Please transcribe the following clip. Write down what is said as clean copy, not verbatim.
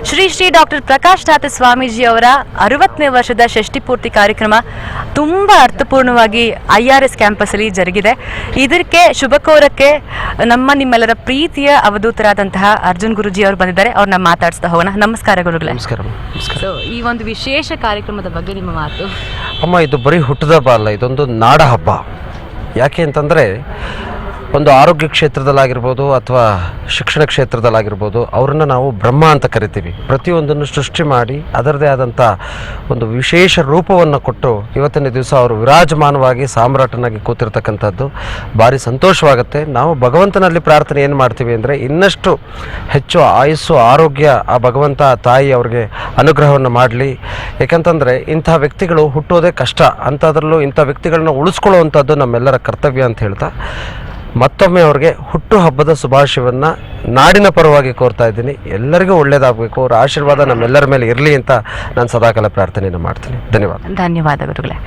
Shri Shri doctor Prakash ದಾತ ಸ್ವಾಮೀಜಿ ಅವರ 60ನೇ ವರ್ಷದ ಷಷ್ಠಿ ಪೂರ್ತಿ ಕಾರ್ಯಕ್ರಮ ತುಂಬ ಅರ್ಥಪೂರ್ಣವಾಗಿ IRS ಕ್ಯಾಂಪಸ್ಸಲ್ಲಿ ಜರುಗಿದೆ. ಇದಕ್ಕೆ ಶುಭ ಕೋರಕ್ಕೆ ನಿಮ್ಮೆಲ್ಲರ ಪ್ರೀತಿಯ ಅವಧೂತರಾದಂತಹ ಅರ್ಜುನ್ ಗುರುಜಿ ಅವರು ಬಂದಿದ್ದಾರೆ. ಅವ್ರನ್ನ ಮಾತಾಡಿಸ್ತಾ ಹೋಗೋಣ. ನಮಸ್ಕಾರ ಗುರುಗಳೇ. ನಮಸ್ಕಾರ. ಸೊ ಈ ಒಂದು ವಿಶೇಷ ಕಾರ್ಯಕ್ರಮದ ಬಗ್ಗೆ ನಿಮ್ಮ ಮಾತು. ಅಮ್ಮ, ಇದು ಬರೀ ಹುಟ್ಟದ ಹಬ್ಬ ಅಲ್ಲ, ಇದೊಂದು ನಾಡ ಹಬ್ಬ. ಯಾಕೆ ಅಂತಂದರೆ ಒಂದು ಆರೋಗ್ಯ ಕ್ಷೇತ್ರದಲ್ಲಾಗಿರ್ಬೋದು ಅಥವಾ ಶಿಕ್ಷಣ ಕ್ಷೇತ್ರದಲ್ಲಾಗಿರ್ಬೋದು ಅವರನ್ನು ನಾವು ಬ್ರಹ್ಮ ಅಂತ ಕರಿತೀವಿ. ಪ್ರತಿಯೊಂದನ್ನು ಸೃಷ್ಟಿ ಮಾಡಿ ಅದರದೇ ಆದಂಥ ಒಂದು ವಿಶೇಷ ರೂಪವನ್ನು ಕೊಟ್ಟು ಇವತ್ತಿನ ದಿವಸ ಅವರು ವಿರಾಜಮಾನವಾಗಿ ಸಾಮ್ರಾಟನಾಗಿ ಕೂತಿರ್ತಕ್ಕಂಥದ್ದು ಭಾರಿ ಸಂತೋಷವಾಗುತ್ತೆ. ನಾವು ಭಗವಂತನಲ್ಲಿ ಪ್ರಾರ್ಥನೆ ಏನು ಮಾಡ್ತೀವಿ ಅಂದರೆ ಇನ್ನಷ್ಟು ಹೆಚ್ಚು ಆಯುಸ್ಸು ಆರೋಗ್ಯ ಆ ಭಗವಂತ ತಾಯಿ ಅವ್ರಿಗೆ ಅನುಗ್ರಹವನ್ನು ಮಾಡಲಿ. ಯಾಕಂತಂದರೆ ಇಂಥ ವ್ಯಕ್ತಿಗಳು ಹುಟ್ಟೋದೇ ಕಷ್ಟ, ಅಂಥದ್ರಲ್ಲೂ ಇಂಥ ವ್ಯಕ್ತಿಗಳನ್ನ ಉಳಿಸ್ಕೊಳ್ಳುವಂಥದ್ದು ನಮ್ಮೆಲ್ಲರ ಕರ್ತವ್ಯ ಅಂತ ಹೇಳ್ತಾ ಮತ್ತೊಮ್ಮೆ ಅವ್ರಿಗೆ ಹುಟ್ಟು ಹಬ್ಬದ ಶುಭಾಶಯವನ್ನು ನಾಡಿನ ಪರವಾಗಿ ಕೋರ್ತಾ ಇದ್ದೀನಿ. ಎಲ್ಲರಿಗೂ ಒಳ್ಳೆಯದಾಗಬೇಕು, ಅವರ ಆಶೀರ್ವಾದ ನಮ್ಮೆಲ್ಲರ ಮೇಲೆ ಇರಲಿ ಅಂತ ನಾನು ಸದಾಕಾಲ ಪ್ರಾರ್ಥನೆಯನ್ನು ಮಾಡ್ತೀನಿ. ಧನ್ಯವಾದ. ಧನ್ಯವಾದ ಗುರುಗಳೇ.